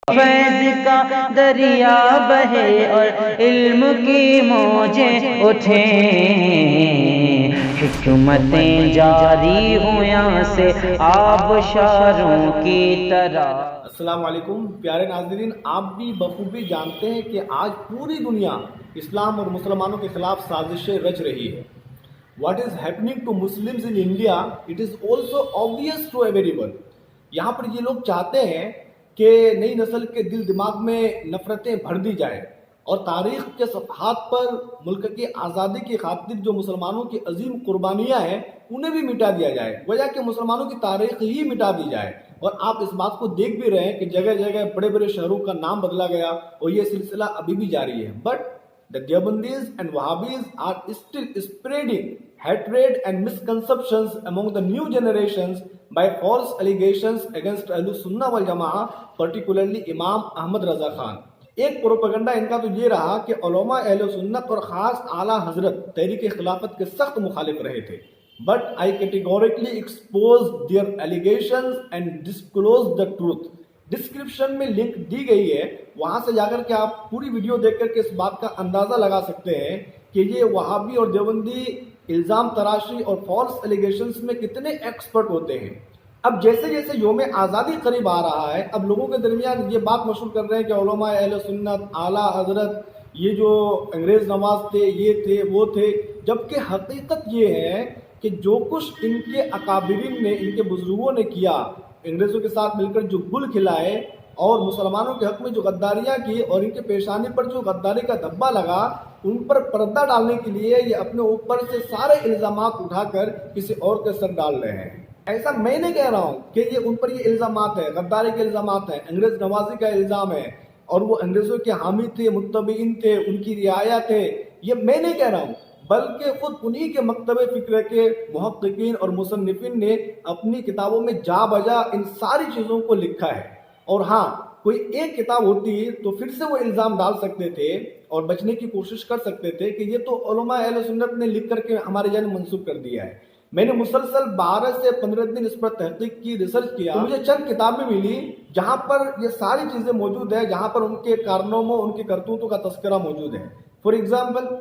فیض کا دریا بہے اور علم کی موجیں اٹھیں، حکمتیں جاری ہوں یہاں سے آبشاروں کی طرح۔ السلام علیکم پیارے ناظرین، آپ بھی بخوبی جانتے ہیں کہ آج پوری دنیا اسلام اور مسلمانوں کے خلاف سازشیں رچ رہی ہے۔ What is happening to Muslims in India, it is also obvious to everyone۔ یہاں پر یہ لوگ چاہتے ہیں کہ نئی نسل کے دل دماغ میں نفرتیں بھر دی جائیں اور تاریخ کے صفحات پر ملک کی آزادی کی خاطر جو مسلمانوں کی عظیم قربانیاں ہیں انہیں بھی مٹا دیا جائے، وجہ کہ مسلمانوں کی تاریخ ہی مٹا دی جائے۔ اور آپ اس بات کو دیکھ بھی رہے ہیں کہ جگہ جگہ بڑے بڑے شہروں کا نام بدلا گیا اور یہ سلسلہ ابھی بھی جاری ہے۔ But the Deobandis and Wahhabis are still spreading hatred and misconceptions among the new generations by false allegations against Ahlus Sunnah wal Jama'ah, particularly Imam Ahmad Raza Khan۔ ایک پروپیگنڈا ان کا تو یہ رہا کہ علماء اہل سنت اور خاص اعلیٰ حضرت تحریک خلافت کے سخت مخالف رہے تھے۔ But I categorically exposed their allegations and disclosed the truth۔ Description میں لنک دی گئی ہے، وہاں سے جا کر کے آپ پوری ویڈیو دیکھ کر کے اس بات کا اندازہ لگا سکتے ہیں کہ یہ وہابی اور دیوبندی الزام تراشی اور فالس ایلیگیشنز میں کتنے ایکسپرٹ ہوتے ہیں۔ اب جیسے جیسے یوم آزادی قریب آ رہا ہے، اب لوگوں کے درمیان یہ بات مشہور کر رہے ہیں کہ علماء اہل سنت، اعلیٰ حضرت، یہ جو انگریز نواز تھے، یہ تھے، وہ تھے، جبکہ حقیقت یہ ہے کہ جو کچھ ان کے اکابرین نے، ان کے بزرگوں نے کیا، انگریزوں کے ساتھ مل کر جو گل کھلائے اور مسلمانوں کے حق میں جو غداریاں کی اور ان کے پیشانی پر جو غداری کا دھبا لگا، ان پر پردہ ڈالنے کے لیے یہ اپنے اوپر سے سارے الزامات اٹھا کر کسی اور کے سر ڈال رہے ہیں۔ ایسا میں نہیں کہہ رہا ہوں کہ یہ ان پر یہ الزامات ہیں، غداری کے الزامات ہیں، انگریز نوازی کا الزام ہے اور وہ انگریزوں کے حامی تھے، متبعین تھے، ان کی رعایا تھے، یہ میں نہیں کہہ رہا ہوں، بلکہ خود انہی کے مکتب فکر کے محققین اور مصنفین نے اپنی کتابوں میں جا بجا ان ساری چیزوں کو لکھا ہے۔ اور ہاں، کوئی ایک کتاب ہوتی تو پھر سے وہ الزام ڈال سکتے تھے اور بچنے کی کوشش کر سکتے تھے کہ یہ تو علماء اہل سنت نے لکھ کر کے ہمارے جانب منسوب کر دیا ہے۔ میں نے مسلسل 12 سے 15 دن اس پر تحقیق کی، ریسرچ کیا، تو مجھے چند کتابیں ملی جہاں پر یہ ساری چیزیں موجود ہیں، جہاں پر ان کے کارناموں، ان کی کرتوتوں کا تذکرہ موجود ہے۔ فار ایگزامپل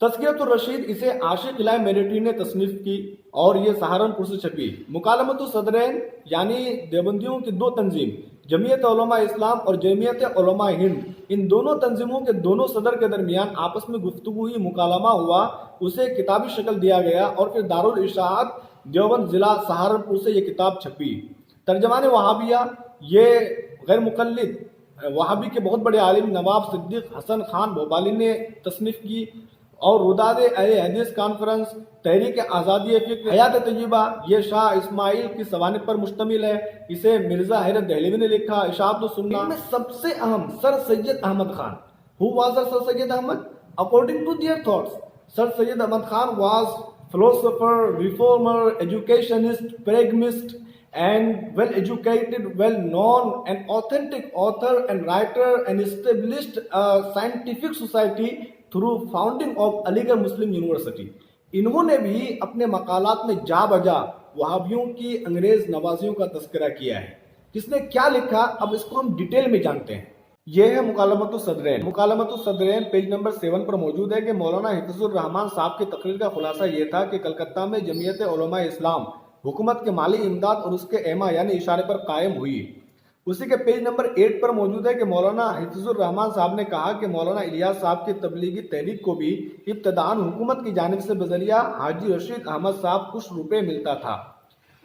تذکرۃ الرشید، اسے عاشق الہ میریٹی نے تصنیف کی اور یہ سہارنپور سے چھپی۔ مکالمۃ الصدرین یعنی دیوبندیوں کی دو تنظیم، جمعیت علماء اسلام اور جمعیت علماء ہند، ان دونوں تنظیموں کے دونوں صدر کے درمیان آپس میں گفتگو ہوئی، مکالمہ ہوا، اسے کتابی شکل دیا گیا اور پھر دارالارشاد دیوبند ضلع سہارنپور سے یہ کتاب چھپی۔ ترجمان وہابیہ، یہ غیر مقلد وہابی کے بہت بڑے عالم نواب صدیق حسن خان بھوپالی نے تصنیف کی، اور رداد اہل حدیث کانفرنس، تحریک آزادی فکر، حیات طیبہ، یہ شاہ اسماعیل کی سوانح پر مشتمل ہے، اسے مرزا حیرت دہلوی نے لکھا۔ اشاعت السنہ، ان میں سب سے اہم سر سید Ahmad Khan. Who was Sir Syed Ahmad? According to their thoughts, Sir Syed Ahmad Khan was philosopher, reformer, educationist, pragmatist, and well-educated, well-known, an authentic author and writer, and established a scientific society through founding of علی گڑھ مسلم university. انہوں نے بھی اپنے مقالات میں جا بجا وہابیوں کی انگریز نوازیوں کا تذکرہ کیا ہے۔ کس نے کیا لکھا، اب اس کو ہم ڈیٹیل میں جانتے ہیں۔ یہ ہے مکالمۃ الصدرین۔ مکالمۃ الصدرین پیج نمبر 7 پر موجود ہے کہ مولانا حفظ الرحمان صاحب کی تقریر کا خلاصہ یہ تھا کہ کلکتہ میں جمعیت علماء اسلام حکومت کے مالی امداد اور اس کے ایما یعنی اشارے پر قائم ہوئی۔ اسی کے پیج نمبر 8 پر موجود ہے کہ مولانا حفظ الرحمان صاحب نے کہا کہ مولانا الیاس صاحب کی تبلیغی تحریک کو بھی ابتداءً حکومت کی جانب سے بذریعہ حاجی رشید احمد صاحب کچھ روپے ملتا تھا۔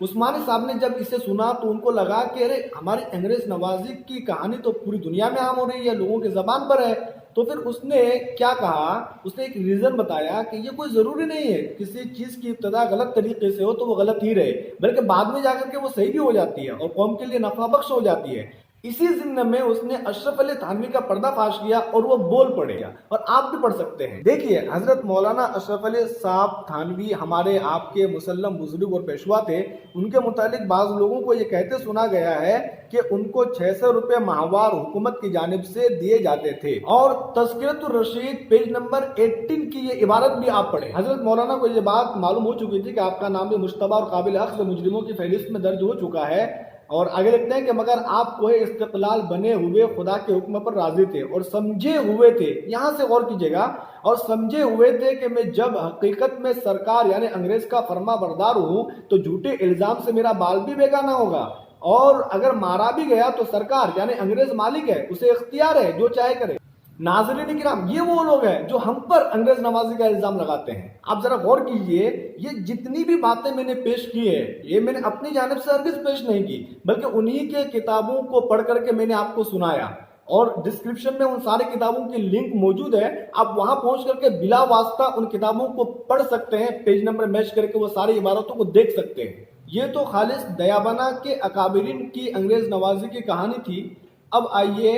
عثمانی صاحب نے جب اسے سنا تو ان کو لگا کہ ارے ہماری انگریز نوازی کی کہانی تو پوری دنیا میں عام ہو رہی ہے، لوگوں کی زبان پر ہے۔ تو پھر اس نے کیا کہا، اس نے ایک ریزن بتایا کہ یہ کوئی ضروری نہیں ہے کسی چیز کی ابتدا غلط طریقے سے ہو تو وہ غلط ہی رہے، بلکہ بعد میں جا کر کے وہ صحیح بھی ہو جاتی ہے اور قوم کے لیے نفع بخش ہو جاتی ہے۔ اسی ضمن میں اس نے اشرف علی تھانوی کا پردہ فاش کیا اور وہ بول پڑے، اور آپ بھی پڑھ سکتے ہیں۔ دیکھیے، حضرت مولانا اشرف علی صاحب تھانوی ہمارے آپ کے مسلم بزرگ اور پیشوا تھے۔ ان کے متعلق بعض لوگوں کو یہ کہتے سنا گیا ہے کہ ان کو 600 روپے ماہوار حکومت کی جانب سے دیے جاتے تھے۔ اور تذکرۃ الرشید پیج نمبر 18 کی یہ عبارت بھی آپ پڑھیں۔ حضرت مولانا کو یہ بات معلوم ہو چکی تھی کہ آپ کا نام بھی مشتبہ اور قابل اخذ مجرموں کی فہرست میں درج ہو چکا ہے، اور آگے لکھتے ہیں کہ مگر آپ کوہ استقلال بنے ہوئے خدا کے حکم پر راضی تھے اور سمجھے ہوئے تھے، یہاں سے غور کیجئے گا، اور سمجھے ہوئے تھے کہ میں جب حقیقت میں سرکار یعنی انگریز کا فرما بردار ہوں تو جھوٹے الزام سے میرا بال بھی بیگانہ ہوگا، اور اگر مارا بھی گیا تو سرکار یعنی انگریز مالک ہے، اسے اختیار ہے جو چاہے کرے۔ ناظرین کرام، یہ وہ لوگ ہیں جو ہم پر انگریز نوازی کا الزام لگاتے ہیں۔ آپ ذرا غور کیجئے، یہ جتنی بھی باتیں میں نے پیش کی ہے یہ میں نے اپنی جانب سے ہرگز پیش نہیں کی، بلکہ انہی کے کتابوں کو پڑھ کر کے میں نے آپ کو سنایا، اور ڈسکرپشن میں ان سارے کتابوں کی لنک موجود ہے، آپ وہاں پہنچ کر کے بلا واسطہ ان کتابوں کو پڑھ سکتے ہیں، پیج نمبر میچ کر کے وہ ساری عبارتوں کو دیکھ سکتے ہیں۔ یہ تو خالص دیابنا کے اکابرین کی انگریز نوازی کی کہانی تھی۔ اب آئیے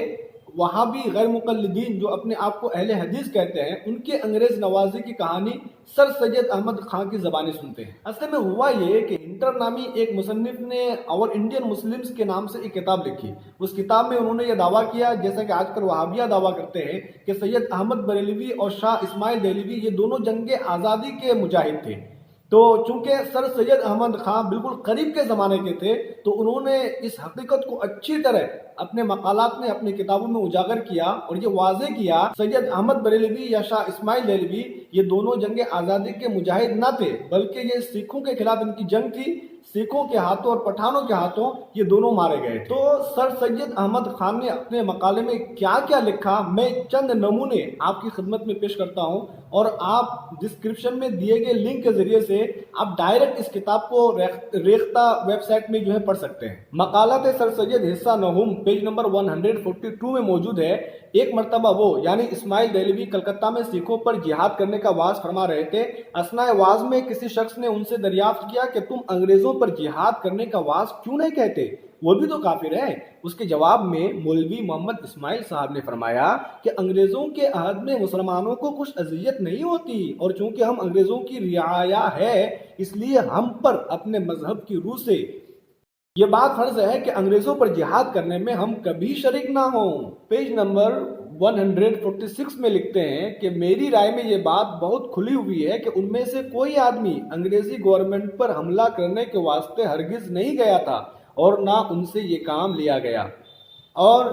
وہاں بھی غیر مقلدین جو اپنے آپ کو اہل حدیث کہتے ہیں، ان کے انگریز نوازی کی کہانی سر سید احمد خان کی زبانی سنتے ہیں۔ اصل میں ہوا یہ کہ ہنٹر نامی ایک مصنف نے اور انڈین مسلمز کے نام سے ایک کتاب لکھی۔ اس کتاب میں انہوں نے یہ دعویٰ کیا، جیسا کہ آج کل وہابیہ دعویٰ کرتے ہیں، کہ سید احمد بریلوی اور شاہ اسماعیل دہلوی یہ دونوں جنگ آزادی کے مجاہد تھے۔ تو چونکہ سر سید احمد خان بالکل قریب کے زمانے کے تھے، تو انہوں نے اس حقیقت کو اچھی طرح اپنے مقالات میں اپنی کتابوں میں اجاگر کیا اور یہ واضح کیا سید احمد بریلوی یا شاہ اسماعیل دہلوی یہ دونوں جنگ آزادی کے مجاہد نہ تھے، بلکہ یہ سکھوں کے خلاف ان کی جنگ تھی۔ سکھوں کے ہاتھوں اور پٹھانوں کے ہاتھوں یہ دونوں مارے گئے۔ تو سر سید احمد خان نے اپنے مقالے میں کیا کیا لکھا، میں چند نمونے آپ کی خدمت میں پیش کرتا ہوں، اور آپ ڈسکرپشن میں دیے گئے لنک کے ذریعے سے آپ ڈائریکٹ اس کتاب کو ریختہ ویب سائٹ میں جو ہے پڑھ سکتے ہیں۔ مقالات سر سید حصہ نہم پیج نمبر 142 میں موجود ہے۔ ایک مرتبہ وہ یعنی اسماعیل دہلوی کلکتہ میں سکھوں پر جہاد کرنے کا وعظ فرما رہے تھے۔ اثناء وعظ میں کسی شخص نے ان سے دریافت کیا کہ تم انگریزوں پر جہاد کرنے کا وعظ کیوں نہیں کہتے، وہ بھی تو کافر ہے۔ اس کے جواب میں مولوی محمد اسماعیل صاحب نے فرمایا کہ انگریزوں کے عہد میں مسلمانوں کو کچھ اذیت نہیں ہوتی، اور چونکہ ہم انگریزوں کی رعایا ہے اس لیے ہم پر اپنے مذہب کی روح سے یہ بات فرض ہے کہ انگریزوں پر جہاد کرنے میں ہم کبھی شریک نہ ہوں۔ پیج نمبر 146 میں لکھتے ہیں کہ میری رائے میں یہ بات بہت کھلی ہوئی ہے کہ ان میں سے کوئی آدمی انگریزی گورنمنٹ پر حملہ کرنے کے واسطے ہرگز نہیں گیا تھا اور نہ ان سے یہ کام لیا گیا۔ اور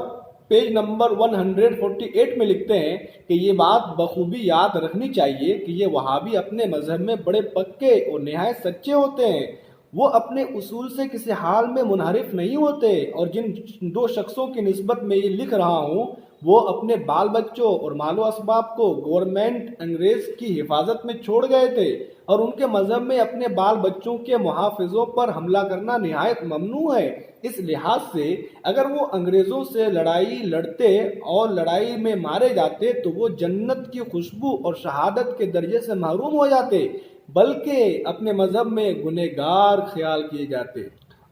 پیج نمبر 148 میں لکھتے ہیں کہ یہ بات بخوبی یاد رکھنی چاہیے کہ یہ وہابی اپنے مذہب میں بڑے پکے اور نہایت سچے ہوتے ہیں، وہ اپنے اصول سے کسی حال میں منحرف نہیں ہوتے، اور جن دو شخصوں کی نسبت میں یہ لکھ رہا ہوں وہ اپنے بال بچوں اور مال و اسباب کو گورنمنٹ انگریز کی حفاظت میں چھوڑ گئے تھے، اور ان کے مذہب میں اپنے بال بچوں کے محافظوں پر حملہ کرنا نہایت ممنوع ہے۔ اس لحاظ سے اگر وہ انگریزوں سے لڑائی لڑتے اور لڑائی میں مارے جاتے تو وہ جنت کی خوشبو اور شہادت کے درجے سے محروم ہو جاتے، بلکہ اپنے مذہب میں گنہگار خیال کیے جاتے۔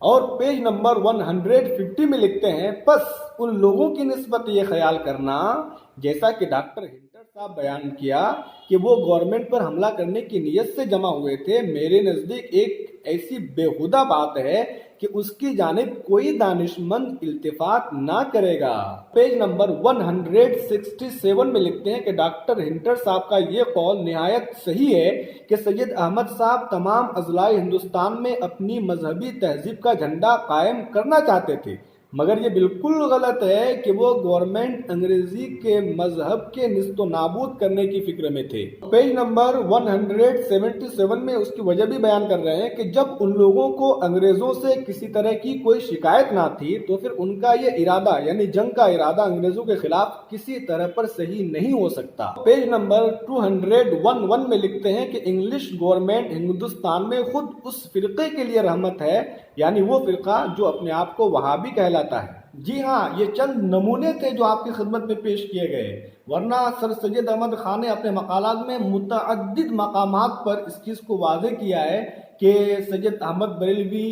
اور پیج نمبر 150 میں لکھتے ہیں پس ان لوگوں کی نسبت یہ خیال کرنا جیسا کہ ڈاکٹر ہنٹر صاحب بیان کیا کہ وہ گورنمنٹ پر حملہ کرنے کی نیت سے جمع ہوئے تھے، میرے نزدیک ایک ایسی بےہودہ بات ہے کہ اس کی جانب کوئی دانش مند التفات نہ کرے گا۔ پیج نمبر 167 میں لکھتے ہیں کہ ڈاکٹر ہنٹر صاحب کا یہ قول نہایت صحیح ہے کہ سید احمد صاحب تمام اضلاع ہندوستان میں اپنی مذہبی تہذیب کا جھنڈا قائم کرنا چاہتے تھے، مگر یہ بالکل غلط ہے کہ وہ گورنمنٹ انگریزی کے مذہب کے نیست و نابود کرنے کی فکر میں تھے۔ پیج نمبر 177 میں اس کی وجہ بھی بیان کر رہے ہیں کہ جب ان لوگوں کو انگریزوں سے کسی طرح کی کوئی شکایت نہ تھی تو پھر ان کا یہ ارادہ یعنی جنگ کا ارادہ انگریزوں کے خلاف کسی طرح پر صحیح نہیں ہو سکتا۔ پیج نمبر 211 میں لکھتے ہیں کہ انگلش گورنمنٹ ہندوستان میں خود اس فرقے کے لیے رحمت ہے، یعنی وہ فرقہ جو اپنے آپ کو وہابی کہلاتا ہے۔ جی ہاں، یہ چند نمونے تھے جو آپ کی خدمت میں پیش کیے گئے، ورنہ سر سید احمد خان نے اپنے مقالات میں متعدد مقامات پر اس چیز کو واضح کیا ہے کہ سید احمد بریلوی،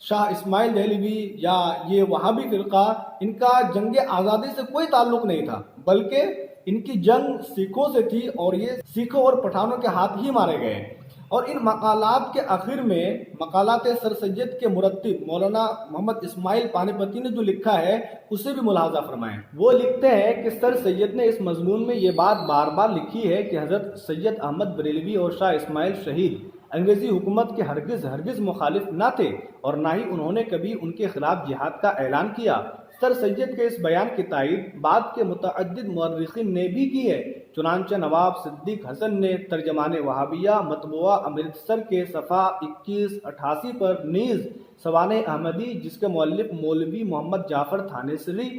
شاہ اسماعیل دہلوی یا یہ وہابی فرقہ ان کا جنگ آزادی سے کوئی تعلق نہیں تھا، بلکہ ان کی جنگ سکھوں سے تھی اور یہ سکھوں اور پٹھانوں کے ہاتھ ہی مارے گئے۔ اور ان مقالات کے آخر میں مقالات سر سید کے مرتب مولانا محمد اسماعیل پانی پتی نے جو لکھا ہے اسے بھی ملاحظہ فرمائیں۔ وہ لکھتے ہیں کہ سر سید نے اس مضمون میں یہ بات بار بار لکھی ہے کہ حضرت سید احمد بریلوی اور شاہ اسماعیل شہید انگریزی حکومت کے ہرگز مخالف نہ تھے اور نہ ہی انہوں نے کبھی ان کے خلاف جہاد کا اعلان کیا۔ سر سید کے اس بیان کی تائید بعد کے متعدد مورخین نے بھی کی ہے۔ چنانچہ نواب صدیق حسن نے ترجمان وہابیہ مطبوعہ امرتسر کے صفحہ 2188 پر نیز سوانح احمدی، جس کے مؤلف مولوی محمد جعفر تھانیسری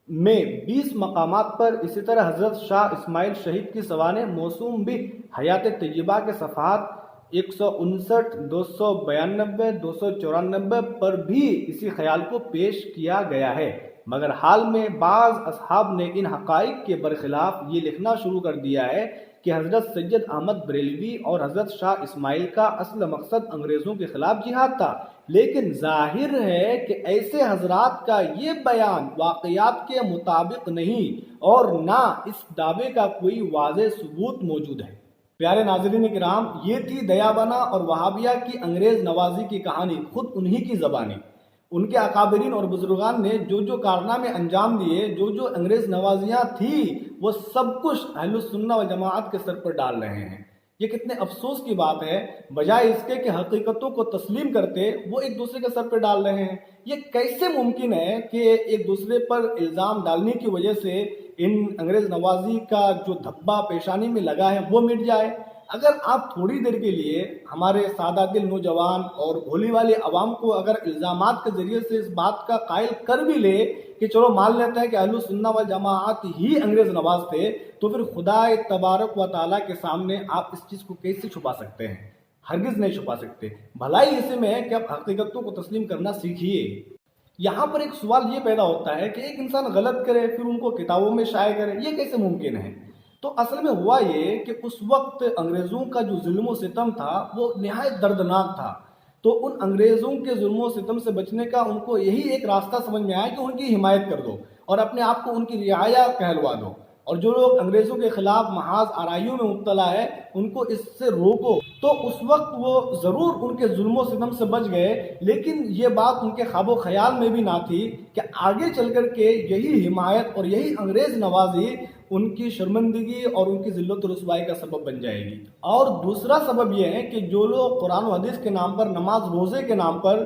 میں 20 مقامات پر، اسی طرح حضرت شاہ اسماعیل شہید کی سوانح موسوم بھی حیات طیبہ کے صفحات 159، 292، 294 پر بھی اسی خیال کو پیش کیا گیا ہے، مگر حال میں بعض اصحاب نے ان حقائق کے برخلاف یہ لکھنا شروع کر دیا ہے کہ حضرت سید احمد بریلوی اور حضرت شاہ اسماعیل کا اصل مقصد انگریزوں کے خلاف جہاد تھا، لیکن ظاہر ہے کہ ایسے حضرات کا یہ بیان واقعات کے مطابق نہیں اور نہ اس دعوے کا کوئی واضح ثبوت موجود ہے۔ پیارے ناظرین کرام، یہ تھی دیابنا اور وہابیہ کی انگریز نوازی کی کہانی، خود انہی کی زبانی۔ ان کے اکابرین اور بزرگان نے جو کارنامے انجام دیے، جو انگریز نوازیاں تھی، وہ سب کچھ اہل السنہ والجماعت کے سر پر ڈال رہے ہیں۔ یہ کتنے افسوس کی بات ہے، بجائے اس کے کہ حقیقتوں کو تسلیم کرتے، وہ ایک دوسرے کے سر پہ ڈال رہے ہیں۔ یہ کیسے ممکن ہے کہ ایک دوسرے پر الزام ڈالنے کی وجہ سے ان انگریز نوازی کا جو دھبا پیشانی میں لگا ہے وہ مٹ جائے؟ اگر آپ تھوڑی دیر کے لیے ہمارے سادہ دل نوجوان اور بھولی والے عوام کو اگر الزامات کے ذریعے سے اس بات کا قائل کر بھی لے کہ چلو مان لیتے ہیں کہ اہل السنہ والجماعت ہی انگریز نواز تھے، تو پھر خدا تبارک و تعالیٰ کے سامنے آپ اس چیز کو کیسے چھپا سکتے ہیں؟ ہرگز نہیں چھپا سکتے۔ بھلائی اسی میں ہے کہ آپ حقیقتوں کو تسلیم کرنا سیکھیے۔ یہاں پر ایک سوال یہ پیدا ہوتا ہے کہ ایک انسان غلط کرے پھر ان کو کتابوں میں شائع کرے، یہ کیسے ممکن ہے؟ تو اصل میں ہوا یہ کہ اس وقت انگریزوں کا جو ظلم و ستم تھا وہ نہایت دردناک تھا، تو ان انگریزوں کے ظلم و ستم سے بچنے کا ان کو یہی ایک راستہ سمجھ میں آیا کہ ان کی حمایت کر دو اور اپنے آپ کو ان کی رعایا کہلوا دو، اور جو لوگ انگریزوں کے خلاف محاذ آرائیوں میں مبتلا ہے ان کو اس سے روکو۔ تو اس وقت وہ ضرور ان کے ظلم و ستم سے بچ گئے، لیکن یہ بات ان کے خواب و خیال میں بھی نہ تھی کہ آگے چل کر کے یہی حمایت اور یہی انگریز نوازی ان کی شرمندگی اور ان کی ذلت و رسوائی کا سبب بن جائے گی۔ اور دوسرا سبب یہ ہے کہ جو لوگ قرآن و حدیث کے نام پر، نماز روزے کے نام پر،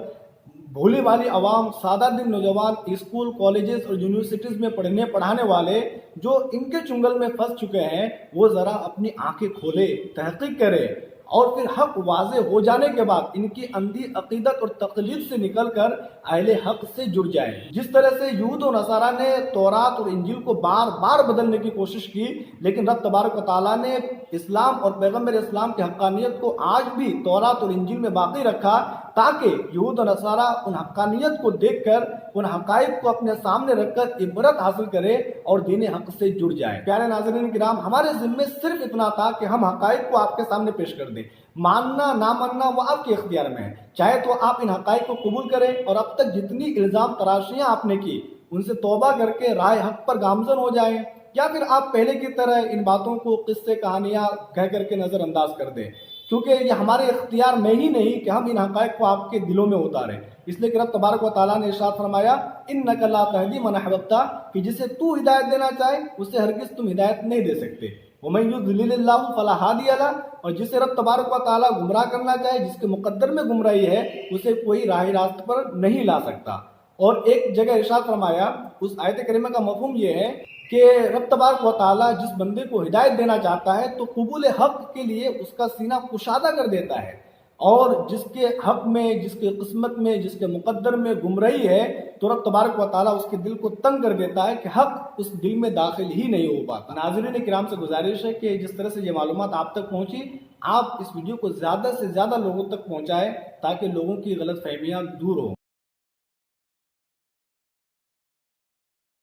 بھولی والی عوام، سادہ دل نوجوان، اسکول، کالجز اور یونیورسٹیز میں پڑھانے والے جو ان کے چنگل میں پھنس چکے ہیں، وہ ذرا اپنی آنکھیں کھولے، تحقیق کرے اور پھر حق واضح ہو جانے کے بعد ان کی اندھی عقیدت اور تقلید سے نکل کر اہل حق سے جڑ جائے۔ جس طرح سے یہود و نصارہ نے تورات اور انجیل کو بار بار بدلنے کی کوشش کی، لیکن رب تبارک و تعالیٰ نے اسلام اور پیغمبر اسلام کی حقانیت کو آج بھی تورات اور انجیل میں باقی رکھا، تاکہ یہود و نصارہ ان حقانیت کو دیکھ کر، ان حقائق کو اپنے سامنے رکھ کر عبرت حاصل کرے اور دین حق سے جڑ جائے۔ پیارے ناظرین کرام، ہمارے ذمے صرف اتنا تھا کہ ہم حقائق کو آپ کے سامنے پیش کر دیں، ماننا نہ ماننا وہ آپ کے اختیار میں ہے۔ چاہے تو آپ ان حقائق کو قبول کریں اور اب تک جتنی الزام تراشیاں آپ نے کی ان سے توبہ کر کے راہ حق پر گامزن ہو جائیں، یا پھر آپ پہلے کی طرح ان باتوں کو قصے کہانیاں کہہ کر کے نظر انداز کر دیں، کیونکہ یہ ہمارے اختیار میں ہی نہیں کہ ہم ان حقائق کو آپ کے دلوں میں اتاریں۔ اس لیے کہ رب تبارک و تعالیٰ نے ارشاد فرمایا، اِنَّكَ لَا تَهْدِي مَنْ أَحْبَبْتَ، کہ جسے تو ہدایت دینا چاہے اسے ہرگز تم ہدایت نہیں دے سکتے۔ وَمَن يُضْلِلِ اللَّهُ فَلَا هَادِيَ لَهُ، اور جسے رب تبارک و تعالیٰ گمراہ کرنا چاہے، جس کے مقدر میں گمراہی ہے، اسے کوئی راہ راست پر نہیں لا سکتا۔ اور ایک جگہ ارشاد فرمایا، اس آیت کریمہ کا مفہوم یہ ہے کہ رب تبارک و تعالیٰ جس بندے کو ہدایت دینا چاہتا ہے تو قبول حق کے لیے اس کا سینہ کشادہ کر دیتا ہے، اور جس کے حق میں، جس کے قسمت میں، جس کے مقدر میں گمراہی ہے تو رب تبارک و تعالیٰ اس کے دل کو تنگ کر دیتا ہے کہ حق اس دل میں داخل ہی نہیں ہو پاتا۔ ناظرین کرام سے گزارش ہے کہ جس طرح سے یہ معلومات آپ تک پہنچی، آپ اس ویڈیو کو زیادہ سے زیادہ لوگوں تک پہنچائیں تاکہ لوگوں کی غلط فہمیاں دور ہوں۔